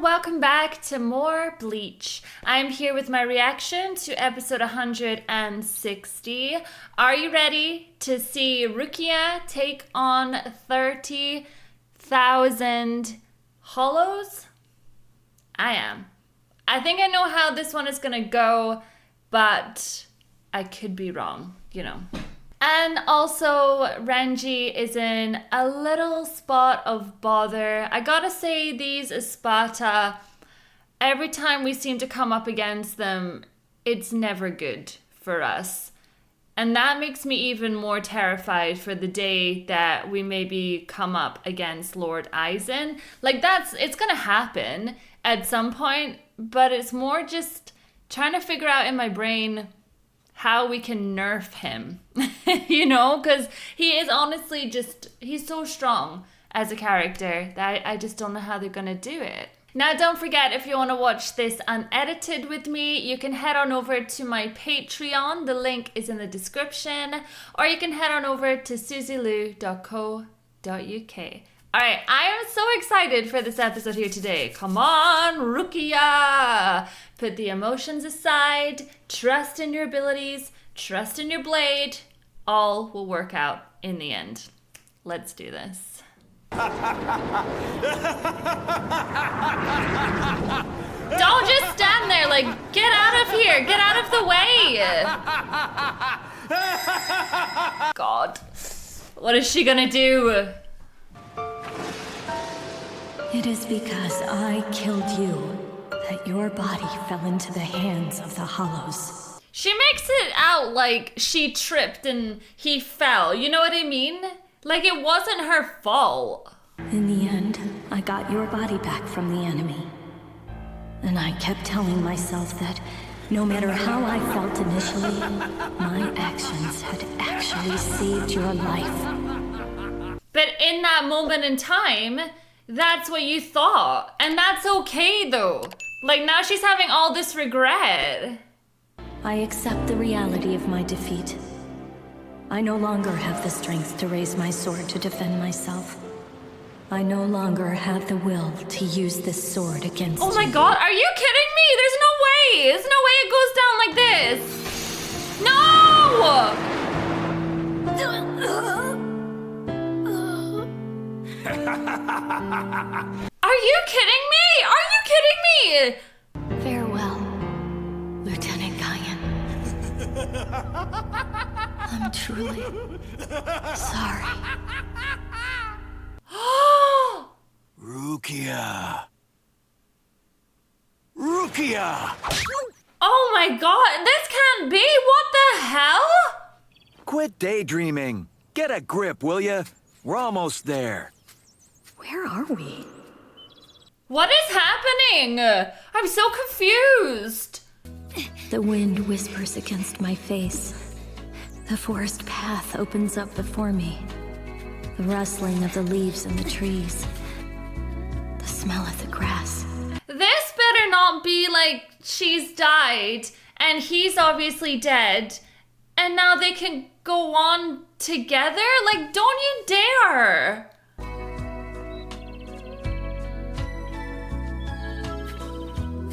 welcome back to more Bleach. I'm here with my reaction to episode 160. Are you ready to see Rukia take on 30,000 hollows? I am. I think I know how this one is gonna go, but I could be wrong, you know. And also, Renji is in a little spot of bother. I gotta say, these Espada, every time we seem to come up against them, it's never good for us. And that makes me even more terrified for the day that we maybe come up against Lord Aizen. Like, it's gonna happen at some point, but it's more just trying to figure out in my brain how we can nerf him, you know, because he is honestly he's so strong as a character that I just don't know how they're gonna do it. Now, don't forget, if you want to watch this unedited with me, you can head on over to my Patreon. The link is in the description, or you can head on over to suzylu.co.uk. Alright, I am so excited for this episode here today. Come on, Rukia! Put the emotions aside, trust in your abilities, trust in your blade. All will work out in the end. Let's do this. Don't just stand there, like, get out of here, get out of the way! God, what is she gonna do? It is because I killed you that your body fell into the hands of the Hollows. She makes it out like she tripped and he fell, you know what I mean? Like it wasn't her fault. In the end, I got your body back from the enemy. And I kept telling myself that no matter how I felt initially, my actions had actually saved your life. But in that moment in time, that's what you thought. And that's okay though. Like now she's having all this regret. I accept the reality of my defeat. I no longer have the strength to raise my sword to defend myself. I no longer have the will to use this sword against you. Oh my god, are you kidding me? There's no way. There's no way it goes down like this. No! Are you kidding me? Are you kidding me? Farewell, Lieutenant Guyan. I'm truly sorry. Rukia! Rukia! Oh my god, this can't be! What the hell? Quit daydreaming. Get a grip, will ya? We're almost there. Where are we? What is happening? I'm so confused. The wind whispers against my face. The forest path opens up before me. The rustling of the leaves in the trees. The smell of the grass. This better not be like she's died and he's obviously dead and now they can go on together? Like, don't you dare!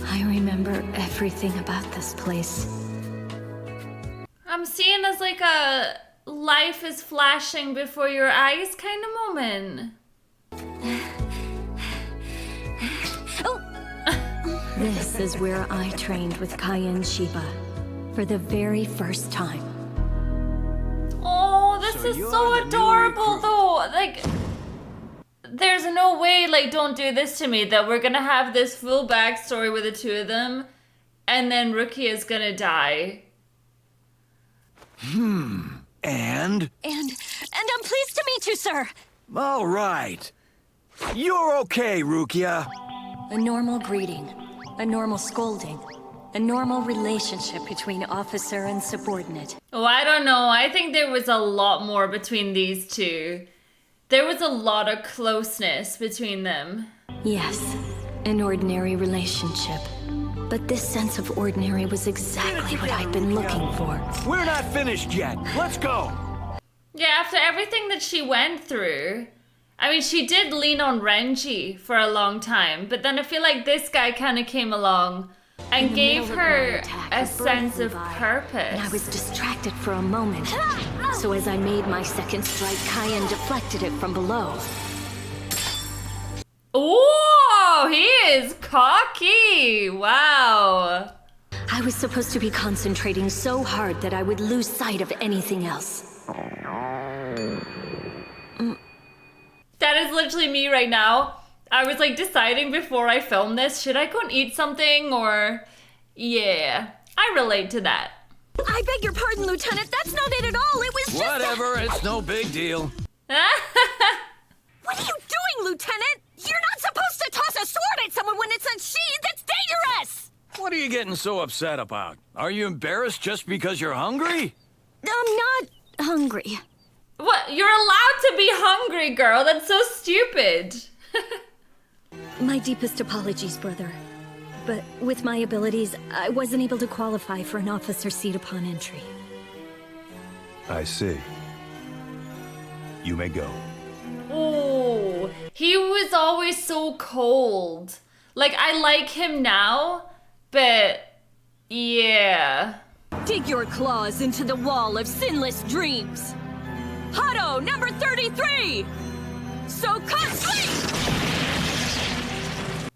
I remember everything about this place. I'm seeing as like a life is flashing before your eyes kind of moment. This is where I trained with Cayenne Shiba for the very first time. Oh, this is so adorable though. Like, there's no way, like, don't do this to me, that we're gonna have this full backstory with the two of them and then Rukia is gonna die. And? And I'm pleased to meet you, sir. All right. You're okay, Rukia. A normal greeting, a normal scolding, a normal relationship between officer and subordinate. Oh, I don't know. I think there was a lot more between these two. There was a lot of closeness between them. Yes, an ordinary relationship. But this sense of ordinary was exactly what I'd been looking for. We're not finished yet. Let's go. Yeah, after everything that she went through, I mean, she did lean on Renji for a long time, but then I feel like this guy kind of came along and gave her a sense of purpose. And I was distracted for a moment. So as I made my second strike, Kyan deflected it from below. Oh, he is cocky. Wow. I was supposed to be concentrating so hard that I would lose sight of anything else. That is literally me right now. I was like deciding before I filmed this, should I go and eat something or... Yeah, I relate to that. I beg your pardon, Lieutenant. That's not it at all. It was just Whatever, it's no big deal. What are you doing, Lieutenant? You're not supposed to toss a sword at someone when it's unsheathed. That's dangerous! What are you getting so upset about? Are you embarrassed just because you're hungry? I'm not hungry. What? You're allowed to be hungry, girl. That's so stupid. My deepest apologies, brother. But with my abilities, I wasn't able to qualify for an officer's seat upon entry. I see. You may go. Oh, he was always so cold. Like, I like him now, but yeah. Dig your claws into the wall of sinless dreams. Hado, number 33! So sleep!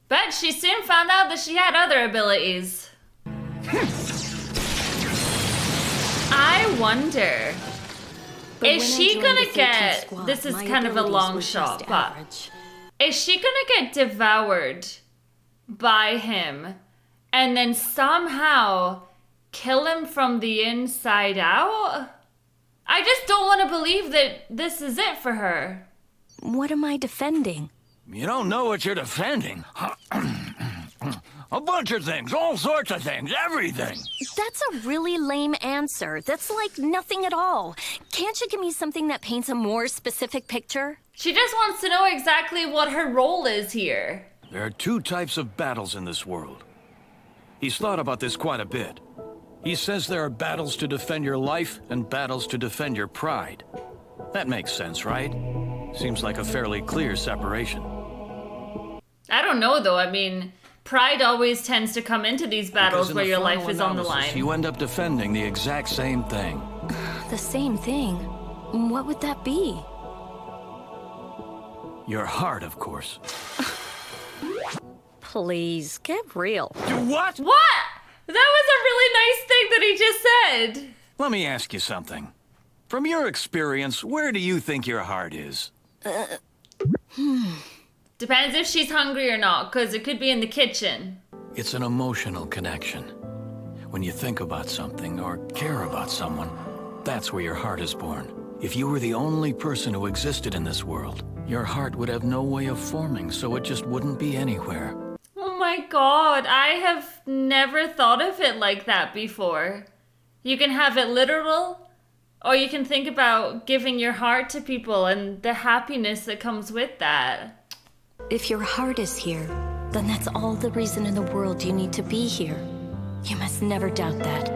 But she soon found out that she had other abilities. I wonder, is she gonna get, this is kind of a long shot, but is she gonna get devoured by him and then somehow kill him from the inside out? I just don't want to believe that this is it for her. What am I defending? You don't know what you're defending. A bunch of things, all sorts of things, everything. That's a really lame answer. That's like nothing at all. Can't you give me something that paints a more specific picture? She just wants to know exactly what her role is here. There are two types of battles in this world. He's thought about this quite a bit. He says there are battles to defend your life and battles to defend your pride. That makes sense, right? Seems like a fairly clear separation. I don't know, though. I mean, pride always tends to come into these battles where your life is on the line. You end up defending the exact same thing. The same thing? What would that be? Your heart, of course. Please, get real. What? What? That was a really nice thing that he just said. Let me ask you something. From your experience, where do you think your heart is? Depends if she's hungry or not, because it could be in the kitchen. It's an emotional connection. When you think about something or care about someone, that's where your heart is born. If you were the only person who existed in this world, your heart would have no way of forming, so it just wouldn't be anywhere. Oh my god, I have never thought of it like that before. You can have it literal, or you can think about giving your heart to people and the happiness that comes with that. If your heart is here, then that's all the reason in the world you need to be here. You must never doubt that.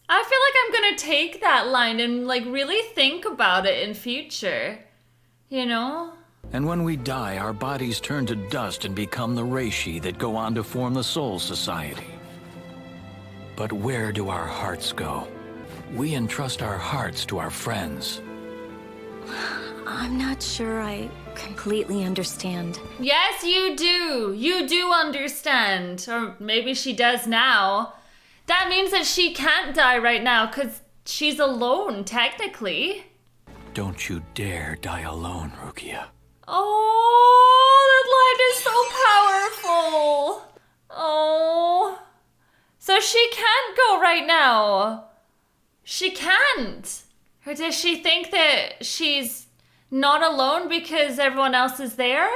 I feel like I'm gonna take that line and like really think about it in future. You know? And when we die, our bodies turn to dust and become the reishi that go on to form the Soul Society. But where do our hearts go? We entrust our hearts to our friends. I'm not sure I completely understand. Yes, you do. You do understand. Or maybe she does now. That means that she can't die right now because she's alone, technically. Don't you dare die alone, Rukia. Oh, that line is so powerful. Oh. So she can't go right now. She can't. Or does she think that she's not alone because everyone else is there?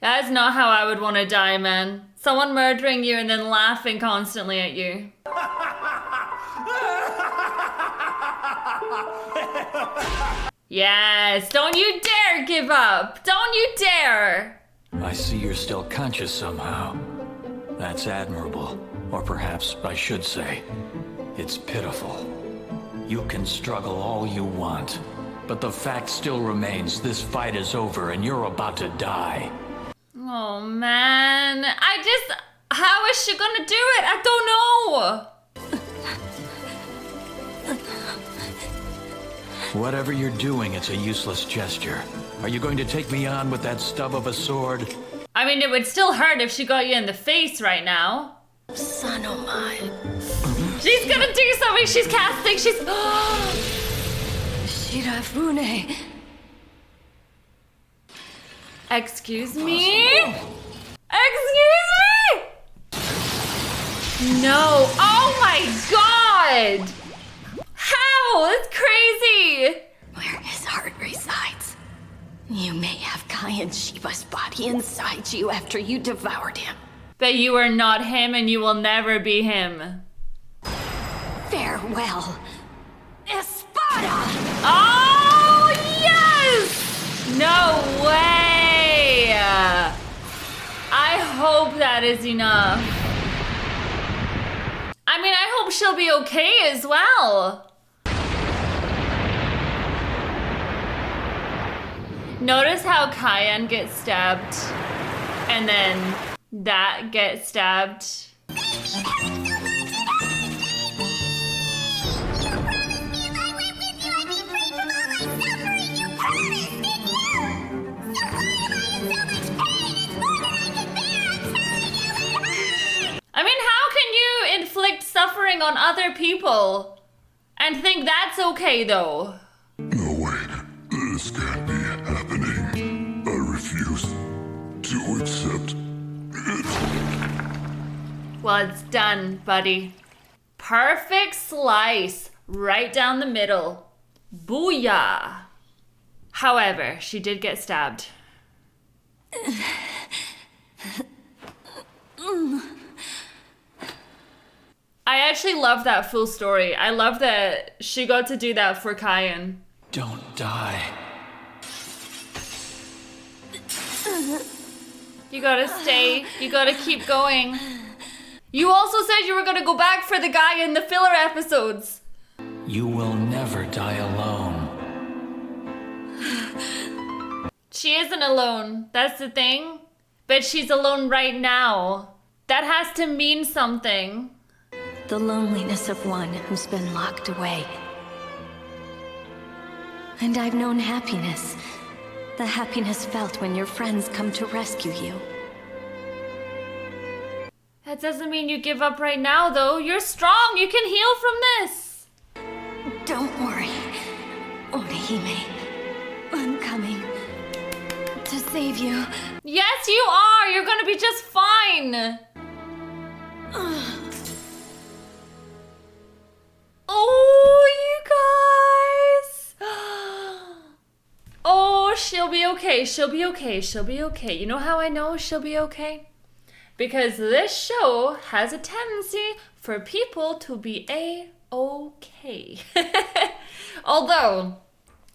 That's not how I would want to die, man. Someone murdering you and then laughing constantly at you. Yes, don't you dare give up. Don't you dare. I see you're still conscious somehow. That's admirable. Or perhaps I should say, It's pitiful. You can struggle all you want, but the fact still remains this fight is over and you're about to die. Oh man, how is she gonna do it? I don't know. Whatever you're doing, it's a useless gesture. Are you going to take me on with that stub of a sword? I mean, it would still hurt if she got you in the face right now. Son of mine. She's gonna do something. She's casting. She's. Shirafune. Excuse me? Excuse me? No. Oh my god. How? That's crazy. Where his heart resides. You may have Kai and Shiba's body inside you after you devoured him. But you are not him and you will never be him. Farewell, Espada! Oh, yes! No way! I hope that is enough. I mean, I hope she'll be okay as well. Notice how Cayenne gets stabbed, and then that gets stabbed. I mean, how can you inflict suffering on other people and think that's okay, though? No way. This can't be happening. I refuse to accept it. Well, it's done, buddy. Perfect slice. Right down the middle. Booyah. However, she did get stabbed. I actually love that full story. I love that she got to do that for Cayenne. Don't die. You gotta stay. You gotta keep going. You also said you were gonna go back for the guy in the filler episodes. You will never die alone. She isn't alone. That's the thing. But she's alone right now. That has to mean something. The loneliness of one who's been locked away. And I've known happiness. The happiness felt when your friends come to rescue you. That doesn't mean you give up right now, though. You're strong. You can heal from this. Don't worry, Orihime. I'm coming to save you. Yes, you are. You're gonna be just fine. Oh, you guys. Oh, she'll be okay. She'll be okay. She'll be okay. You know how I know she'll be okay? Because this show has a tendency for people to be A-okay. Although,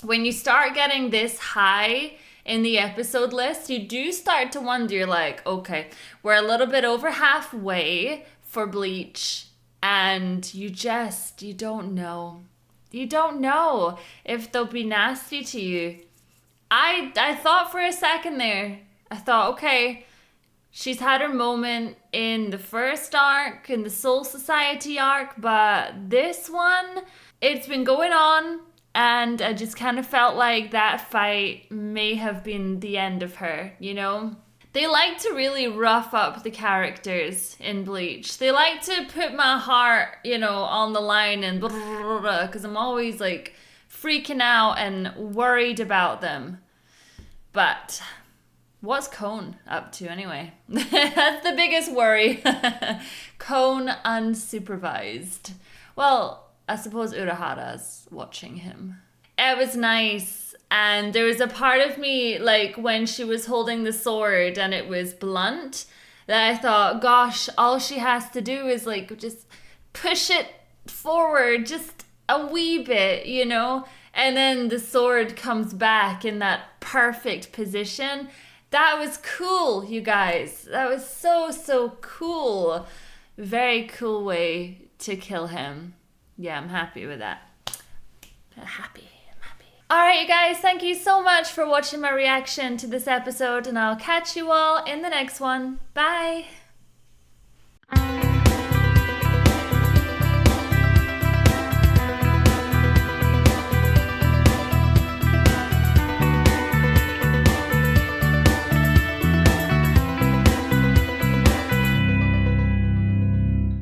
when you start getting this high in the episode list, you do start to wonder, you're like, okay, we're a little bit over halfway for Bleach, and you don't know. You don't know if they'll be nasty to you. I thought for a second there, I thought, okay, she's had her moment in the first arc, in the Soul Society arc, but this one, it's been going on, and I just kind of felt like that fight may have been the end of her, you know? They like to really rough up the characters in Bleach. They like to put my heart, you know, on the line and because I'm always like freaking out and worried about them. But what's Cone up to anyway? That's the biggest worry. Cone unsupervised. Well, I suppose Urahara's watching him. It was nice. And there was a part of me, like, when she was holding the sword and it was blunt, that I thought, gosh, all she has to do is, like, just push it forward just a wee bit, you know? And then the sword comes back in that perfect position. That was cool, you guys. That was so, so cool. Very cool way to kill him. Yeah, I'm happy with that. I'm happy. Alright, you guys, thank you so much for watching my reaction to this episode, and I'll catch you all in the next one. Bye!